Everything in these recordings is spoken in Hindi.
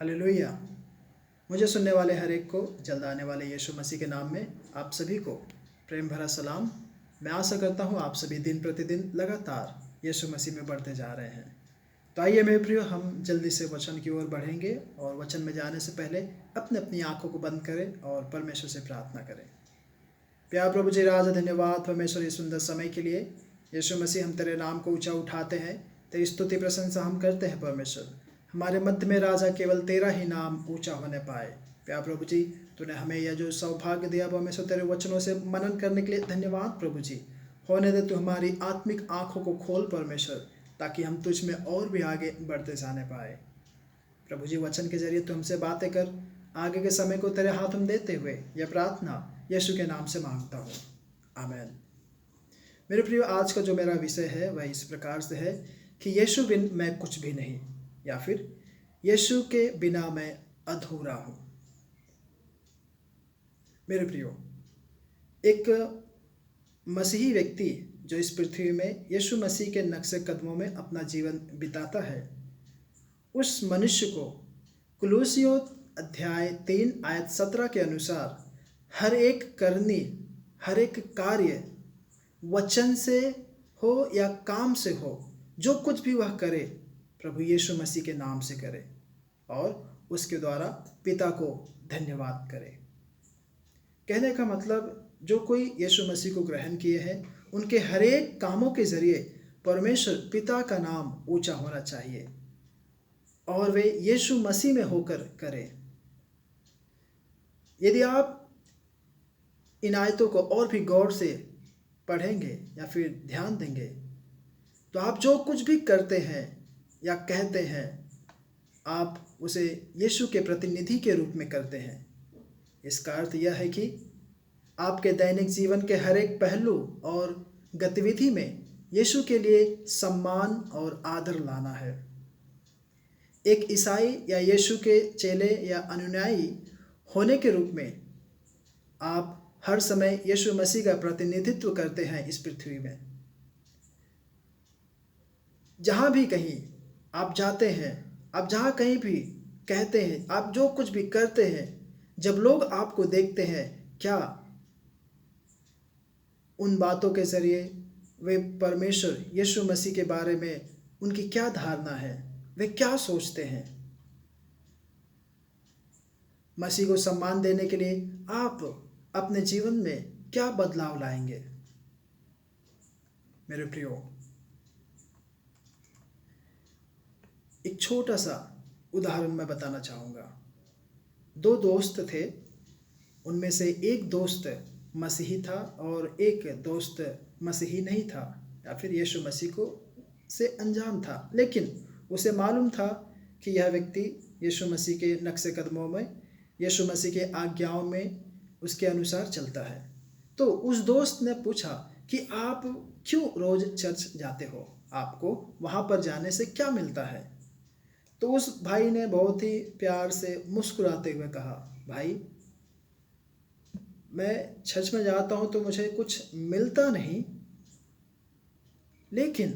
हालेलुया। मुझे सुनने वाले हर एक को जल्द आने वाले यीशु मसीह के नाम में आप सभी को प्रेम भरा सलाम। मैं आशा करता हूँ आप सभी दिन प्रतिदिन लगातार यीशु मसीह में बढ़ते जा रहे हैं। तो आइए मेरे प्रियो, हम जल्दी से वचन की ओर बढ़ेंगे और वचन में जाने से पहले अपनी अपनी आंखों को बंद करें और परमेश्वर से प्रार्थना करें। प्यार प्रभु जी राज, धन्यवाद परमेश्वर इस सुंदर समय के लिए। यीशु मसीह, हम तेरे नाम को ऊंचा उठाते हैं, तेरी स्तुति प्रशंसा हम करते हैं परमेश्वर। हमारे मध्य में राजा केवल तेरा ही नाम ऊंचा होने पाए। प्यार प्रभु जी, तूने हमें यह जो सौभाग्य दिया परमेश्वर, तेरे वचनों से मनन करने के लिए धन्यवाद प्रभु जी। होने दे तू हमारी आत्मिक आंखों को खोल परमेश्वर, ताकि हम तुझ में और भी आगे बढ़ते जाने पाए। प्रभु जी, वचन के जरिए तू हमसे बातें कर। आगे के समय को तेरे हाथ में देते हुए यह प्रार्थना यीशु के नाम से मांगता हूँ, आमीन। मेरे प्रियो, आज का जो मेरा विषय है वह इस प्रकार से है कि यीशु बिन मैं कुछ भी नहीं, या फिर यीशु के बिना मैं अधूरा हूँ। मेरे प्रियो, एक मसीही व्यक्ति जो इस पृथ्वी में यीशु मसीह के नक्शे कदमों में अपना जीवन बिताता है, उस मनुष्य को कुलूसियों अध्याय 3 आयत 17 के अनुसार हर एक करनी, हर एक कार्य वचन से हो या काम से हो, जो कुछ भी वह करे प्रभु यीशु मसीह के नाम से करे और उसके द्वारा पिता को धन्यवाद करे। कहने का मतलब, जो कोई यीशु मसीह को ग्रहण किए हैं उनके हर एक कामों के जरिए परमेश्वर पिता का नाम ऊंचा होना चाहिए और वे यीशु मसीह में होकर करें। यदि आप इन आयतों को और भी गौर से पढ़ेंगे या फिर ध्यान देंगे, तो आप जो कुछ भी करते हैं या कहते हैं, आप उसे यीशु के प्रतिनिधि के रूप में करते हैं। इसका अर्थ यह है कि आपके दैनिक जीवन के हर एक पहलू और गतिविधि में यीशु के लिए सम्मान और आदर लाना है। एक ईसाई या यीशु के चेले या अनुयायी होने के रूप में आप हर समय यीशु मसीह का प्रतिनिधित्व करते हैं इस पृथ्वी में। जहाँ भी कहीं आप जाते हैं, आप जहाँ कहीं भी कहते हैं, आप जो कुछ भी करते हैं, जब लोग आपको देखते हैं, क्या उन बातों के जरिए वे परमेश्वर यीशु मसीह के बारे में उनकी क्या धारणा है, वे क्या सोचते हैं? मसीह को सम्मान देने के लिए आप अपने जीवन में क्या बदलाव लाएंगे? मेरे प्रियो, एक छोटा सा उदाहरण मैं बताना चाहूँगा। 2 दोस्त थे, उनमें से एक दोस्त मसीही था और एक दोस्त मसीही नहीं था, या फिर यीशु मसीह को से अनजान था, लेकिन उसे मालूम था कि यह व्यक्ति यीशु मसीह के नक्शे कदमों में, यीशु मसीह के आज्ञाओं में उसके अनुसार चलता है। तो उस दोस्त ने पूछा कि आप क्यों रोज़ चर्च जाते हो, आपको वहाँ पर जाने से क्या मिलता है? तो उस भाई ने बहुत ही प्यार से मुस्कुराते हुए कहा, भाई, मैं चर्च में जाता हूँ तो मुझे कुछ मिलता नहीं, लेकिन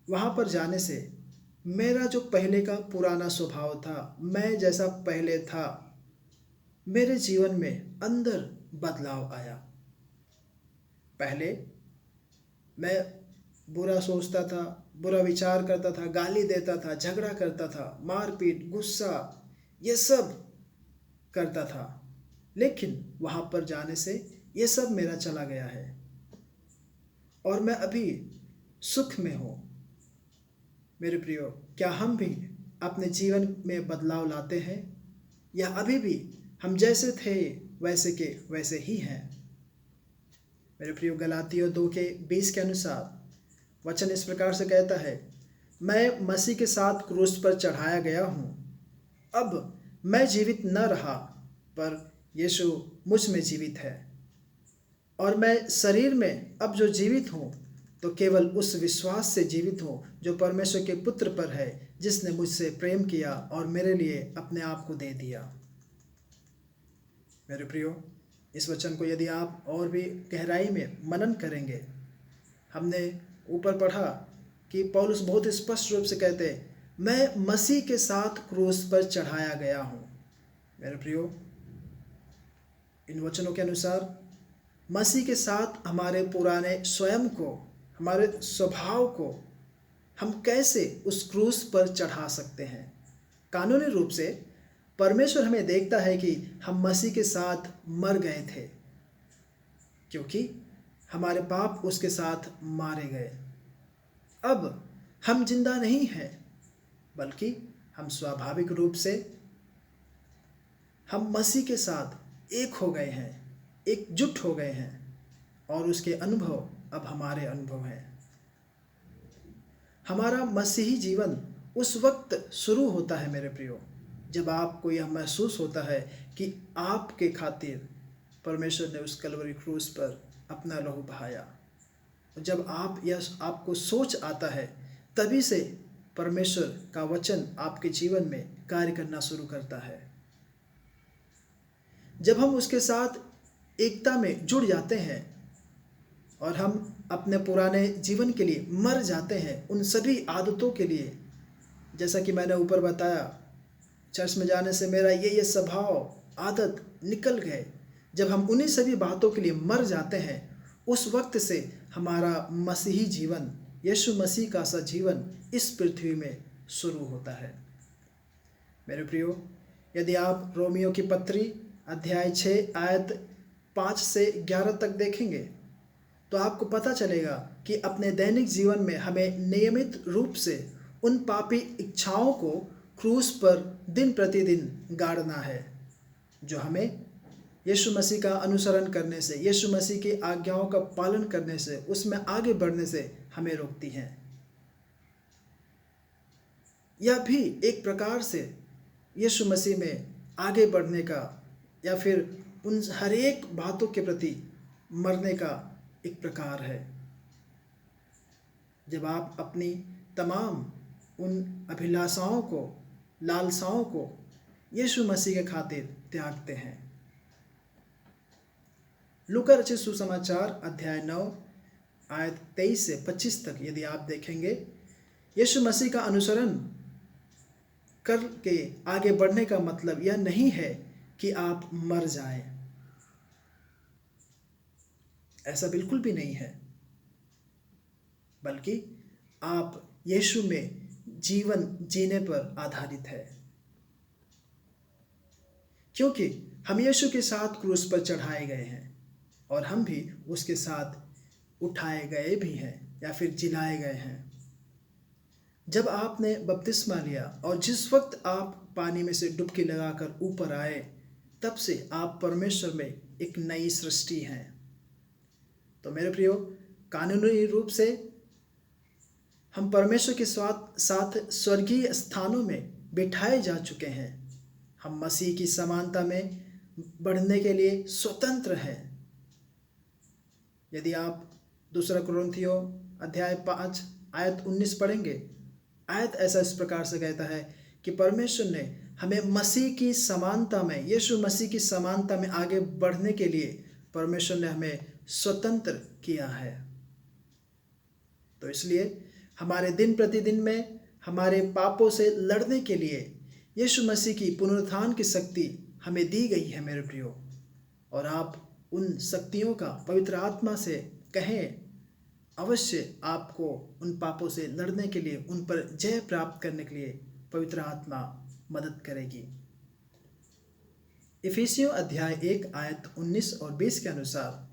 वहाँ पर जाने से मेरा जो पहले का पुराना स्वभाव था, मैं जैसा पहले था, मेरे जीवन में अंदर बदलाव आया। पहले मैं बुरा सोचता था, बुरा विचार करता था, गाली देता था, झगड़ा करता था, मारपीट, गुस्सा, ये सब करता था, लेकिन वहाँ पर जाने से ये सब मेरा चला गया है और मैं अभी सुख में हूँ। मेरे प्रियो, क्या हम भी अपने जीवन में बदलाव लाते हैं या अभी भी हम जैसे थे वैसे के वैसे ही हैं? मेरे प्रियो, गलातियों 2:20 के अनुसार वचन इस प्रकार से कहता है, मैं मसीह के साथ क्रूस पर चढ़ाया गया हूँ। अब मैं जीवित न रहा, पर यीशु मुझ में जीवित है और मैं शरीर में अब जो जीवित हूँ तो केवल उस विश्वास से जीवित हूँ जो परमेश्वर के पुत्र पर है, जिसने मुझसे प्रेम किया और मेरे लिए अपने आप को दे दिया। मेरे प्रियो, इस वचन को यदि आप और भी गहराई में मनन करेंगे, हमने ऊपर पढ़ा कि पौलुस बहुत स्पष्ट रूप से कहते हैं, मैं मसीह के साथ क्रूस पर चढ़ाया गया हूँ। मेरे प्रियो, इन वचनों के अनुसार मसीह के साथ हमारे पुराने स्वयं को, हमारे स्वभाव को हम कैसे उस क्रूस पर चढ़ा सकते हैं। कानूनी रूप से परमेश्वर हमें देखता है कि हम मसीह के साथ मर गए थे, क्योंकि हमारे पाप उसके साथ मारे गए। अब हम जिंदा नहीं हैं, बल्कि हम स्वाभाविक रूप से हम मसीह के साथ एक हो गए हैं, एकजुट हो गए हैं, और उसके अनुभव अब हमारे अनुभव हैं। हमारा मसीही जीवन उस वक्त शुरू होता है मेरे प्रियो, जब आपको यह महसूस होता है कि आपके खातिर परमेश्वर ने उस कलवरी क्रूस पर अपना लहू बहाया। जब आपको सोच आता है, तभी से परमेश्वर का वचन आपके जीवन में कार्य करना शुरू करता है। जब हम उसके साथ एकता में जुड़ जाते हैं और हम अपने पुराने जीवन के लिए मर जाते हैं, उन सभी आदतों के लिए, जैसा कि मैंने ऊपर बताया, चर्च में जाने से मेरा ये स्वभाव आदत निकल गए। जब हम उन्हीं सभी बातों के लिए मर जाते हैं, उस वक्त से हमारा मसीही जीवन, यीशु मसीह का सा जीवन इस पृथ्वी में शुरू होता है। मेरे प्रियो, यदि आप रोमियो की पत्री अध्याय 6 आयत 5 से 11 तक देखेंगे, तो आपको पता चलेगा कि अपने दैनिक जीवन में हमें नियमित रूप से उन पापी इच्छाओं को क्रूस पर दिन प्रतिदिन गाड़ना है, जो हमें यीशु मसीह का अनुसरण करने से, यीशु मसीह की आज्ञाओं का पालन करने से, उसमें आगे बढ़ने से हमें रोकती हैं। यह भी एक प्रकार से यीशु मसीह में आगे बढ़ने का, या फिर उन हर एक बातों के प्रति मरने का एक प्रकार है। जब आप अपनी तमाम उन अभिलाषाओं को, लालसाओं को यीशु मसीह के खातिर त्यागते हैं। लूका रचित सुसमाचार अध्याय 9 आयत 23 से 25 तक यदि आप देखेंगे, यीशु मसीह का अनुसरण करके आगे बढ़ने का मतलब यह नहीं है कि आप मर जाएं। ऐसा बिल्कुल भी नहीं है, बल्कि आप यीशु में जीवन जीने पर आधारित है, क्योंकि हम यीशु के साथ क्रूस पर चढ़ाए गए हैं और हम भी उसके साथ उठाए गए भी हैं, या फिर जिलाए गए हैं। जब आपने बपतिस्मा लिया और जिस वक्त आप पानी में से डुबकी लगाकर ऊपर आए, तब से आप परमेश्वर में एक नई सृष्टि हैं। तो मेरे प्रियो, कानूनी रूप से हम परमेश्वर के साथ स्वर्गीय स्थानों में बिठाए जा चुके हैं। हम मसीह की समानता में बढ़ने के लिए स्वतंत्र हैं। यदि आप दूसरा कुरिन्थियों अध्याय 5 आयत 19 पढ़ेंगे, आयत ऐसा इस प्रकार से कहता है कि परमेश्वर ने हमें मसीह की समानता में, यीशु मसीह की समानता में आगे बढ़ने के लिए परमेश्वर ने हमें स्वतंत्र किया है। तो इसलिए हमारे दिन प्रतिदिन में हमारे पापों से लड़ने के लिए यीशु मसीह की पुनरुत्थान की शक्ति हमें दी गई है मेरे प्रियो। और आप उन शक्तियों का पवित्र आत्मा से कहें, अवश्य आपको उन पापों से लड़ने के लिए, उन पर जय प्राप्त करने के लिए पवित्र आत्मा मदद करेगी। इफिसियों अध्याय 1 आयत 19 और 20 के अनुसार,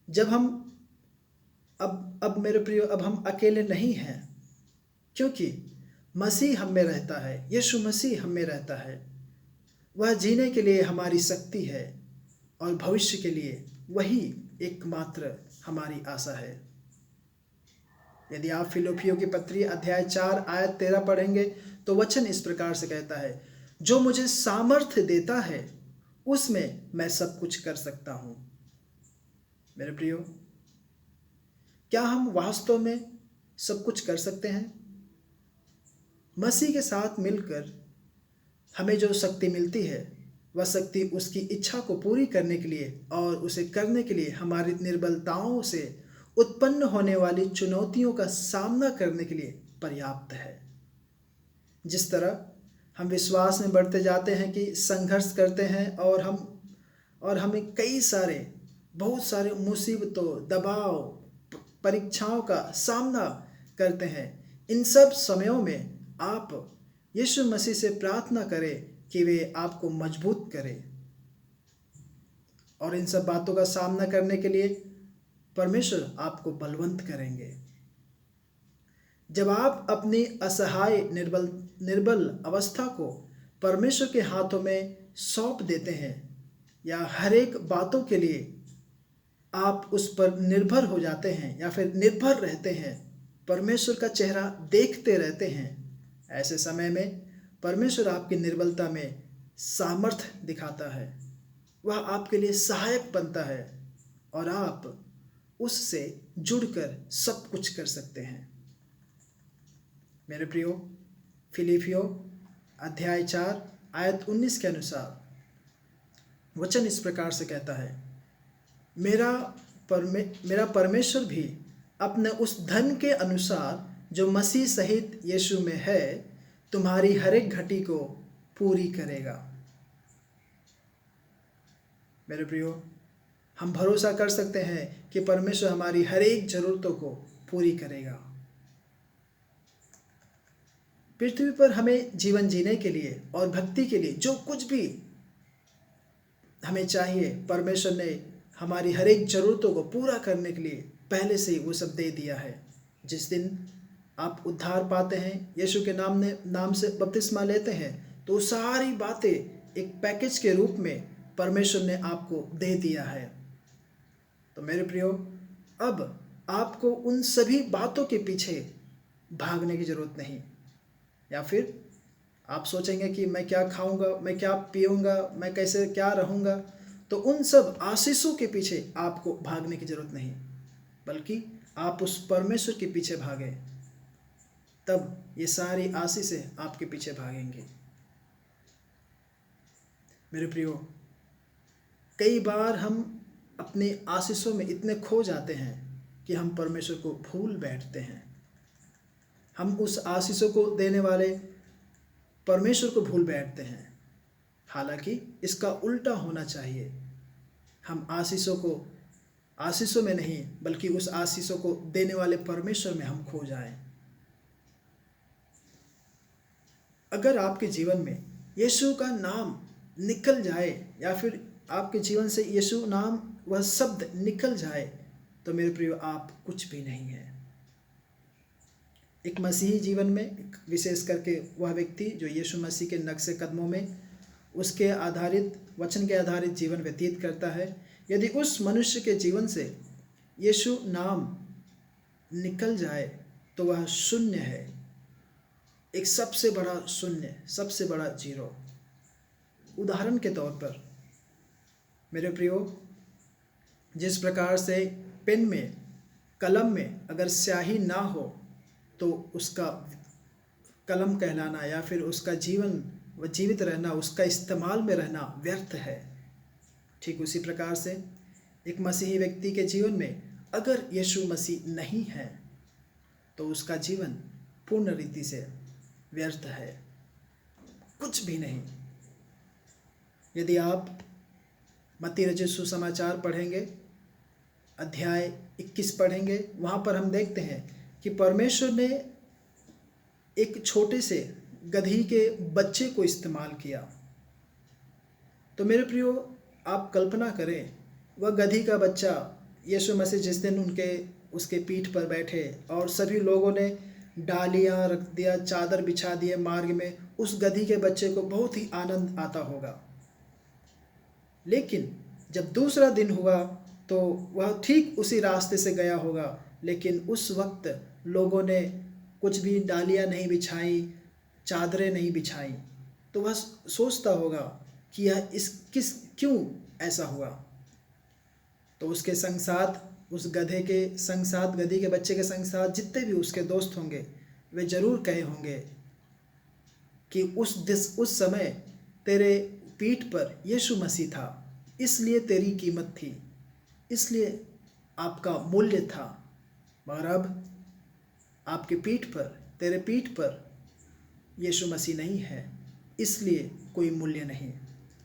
जब हम अब मेरे प्रियो, अब हम अकेले नहीं हैं, क्योंकि मसीह हम में रहता है, यीशु मसीह हम में रहता है। वह जीने के लिए हमारी शक्ति है और भविष्य के लिए वही एकमात्र हमारी आशा है। यदि आप फिलिप्पियों की पत्री अध्याय 4 आयत 13 पढ़ेंगे, तो वचन इस प्रकार से कहता है, जो मुझे सामर्थ्य देता है उसमें मैं सब कुछ कर सकता हूँ। मेरे प्रियो, क्या हम वास्तव में सब कुछ कर सकते हैं? मसीह के साथ मिलकर हमें जो शक्ति मिलती है, वह शक्ति उसकी इच्छा को पूरी करने के लिए और उसे करने के लिए हमारी निर्बलताओं से उत्पन्न होने वाली चुनौतियों का सामना करने के लिए पर्याप्त है। जिस तरह हम विश्वास में बढ़ते जाते हैं कि संघर्ष करते हैं और हमें कई सारे बहुत सारे मुसीबतों, दबाव, परीक्षाओं का सामना करते हैं। इन सब समयों में आप यीशु मसीह से प्रार्थना करें कि वे आपको मजबूत करें, और इन सब बातों का सामना करने के लिए परमेश्वर आपको बलवंत करेंगे। जब आप अपनी असहाय निर्बल अवस्था को परमेश्वर के हाथों में सौंप देते हैं, या हर एक बातों के लिए आप उस पर निर्भर हो जाते हैं या फिर निर्भर रहते हैं, परमेश्वर का चेहरा देखते रहते हैं, ऐसे समय में परमेश्वर आपकी निर्बलता में सामर्थ्य दिखाता है। वह आपके लिए सहायक बनता है और आप उससे जुड़कर सब कुछ कर सकते हैं। मेरे प्रियो, फिलिपियो अध्याय 4 आयत 19 के अनुसार वचन इस प्रकार से कहता है, मेरा परमेश्वर भी अपने उस धन के अनुसार जो मसीह सहित यीशु में है, तुम्हारी हर एक घटी को पूरी करेगा। मेरे प्रियो, हम भरोसा कर सकते हैं कि परमेश्वर हमारी हर एक जरूरतों को पूरी करेगा। पृथ्वी पर हमें जीवन जीने के लिए और भक्ति के लिए जो कुछ भी हमें चाहिए, परमेश्वर ने हमारी हर एक ज़रूरतों को पूरा करने के लिए पहले से ही वो सब दे दिया है। जिस दिन आप उद्धार पाते हैं, यीशु के नाम से बपतिस्मा लेते हैं, तो सारी बातें एक पैकेज के रूप में परमेश्वर ने आपको दे दिया है। तो मेरे प्रियो, अब आपको उन सभी बातों के पीछे भागने की ज़रूरत नहीं, या फिर आप सोचेंगे कि मैं क्या खाऊंगा, मैं क्या पीऊंगा, मैं कैसे क्या रहूंगा, तो उन सब आशीषों के पीछे आपको भागने की ज़रूरत नहीं, बल्कि आप उस परमेश्वर के पीछे भागें, तब ये सारी आशीषें आपके पीछे भागेंगे। मेरे प्रियो, कई बार हम अपने आशीषों में इतने खो जाते हैं कि हम परमेश्वर को भूल बैठते हैं। हम उस आशीषों को देने वाले परमेश्वर को भूल बैठते हैं। हालांकि इसका उल्टा होना चाहिए। हम आशीषों में नहीं, बल्कि उस आशीषों को देने वाले परमेश्वर में हम खो जाएं। अगर आपके जीवन में यीशु का नाम निकल जाए, या फिर आपके जीवन से यीशु नाम वह शब्द निकल जाए, तो मेरे प्रियो, आप कुछ भी नहीं है। एक मसीही जीवन में, विशेष करके वह व्यक्ति जो यीशु मसीह के नक्शे कदमों में उसके आधारित वचन के आधारित जीवन व्यतीत करता है, यदि उस मनुष्य के जीवन से यीशु नाम निकल जाए तो वह शून्य है, एक सबसे बड़ा शून्य, सबसे बड़ा जीरो। उदाहरण के तौर पर मेरे प्रियो, जिस प्रकार से पेन में, कलम में अगर स्याही ना हो तो उसका कलम कहलाना या फिर उसका जीवित रहना, उसका इस्तेमाल में रहना व्यर्थ है। ठीक उसी प्रकार से एक मसीही व्यक्ति के जीवन में अगर यीशु मसीह नहीं है तो उसका जीवन पूर्ण रीति से व्यर्थ है, कुछ भी नहीं। यदि आप मत्ती रचित सुसमाचार पढ़ेंगे, अध्याय 21 पढ़ेंगे, वहाँ पर हम देखते हैं कि परमेश्वर ने एक छोटे से गधी के बच्चे को इस्तेमाल किया। तो मेरे प्रियो, आप कल्पना करें, वह गधी का बच्चा यीशु मसीह जिस दिन उसके पीठ पर बैठे और सभी लोगों ने डालियाँ रख दिया, चादर बिछा दिए मार्ग में, उस गधी के बच्चे को बहुत ही आनंद आता होगा। लेकिन जब दूसरा दिन हुआ तो वह ठीक उसी रास्ते से गया होगा, लेकिन उस वक्त लोगों ने कुछ भी डालियाँ नहीं बिछाई, चादरें नहीं बिछाई, तो वह सोचता होगा कि यह क्यों ऐसा हुआ। तो उसके संग साथ, उस गधे के संग साथ, गधी के बच्चे के संग साथ जितने भी उसके दोस्त होंगे, वे जरूर कहे होंगे कि उस समय तेरे पीठ पर यीशु मसीह था, इसलिए तेरी कीमत थी, इसलिए आपका मूल्य था। मगर अब आपके पीठ पर, तेरे पीठ पर यीशु मसीह नहीं है, इसलिए कोई मूल्य नहीं।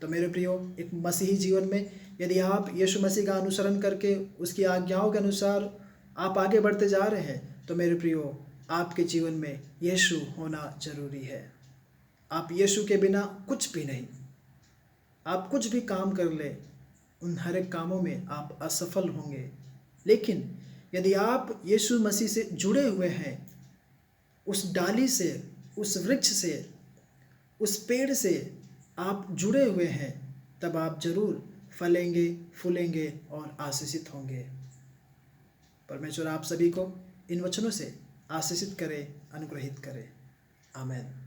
तो मेरे प्रियो, एक मसीही जीवन में यदि आप यीशु मसीह का अनुसरण करके उसकी आज्ञाओं के अनुसार आप आगे बढ़ते जा रहे हैं, तो मेरे प्रियो, आपके जीवन में यीशु होना जरूरी है। आप यीशु के बिना कुछ भी नहीं। आप कुछ भी काम कर ले, उन हर एक कामों में आप असफल होंगे। लेकिन यदि आप यीशु मसीह से जुड़े हुए हैं, उस डाली से, उस वृक्ष से, उस पेड़ से आप जुड़े हुए हैं, तब आप जरूर फलेंगे, फूलेंगे और आशीषित होंगे। परमेश्वर आप सभी को इन वचनों से आशीषित करे, अनुग्रहित करे। आमीन।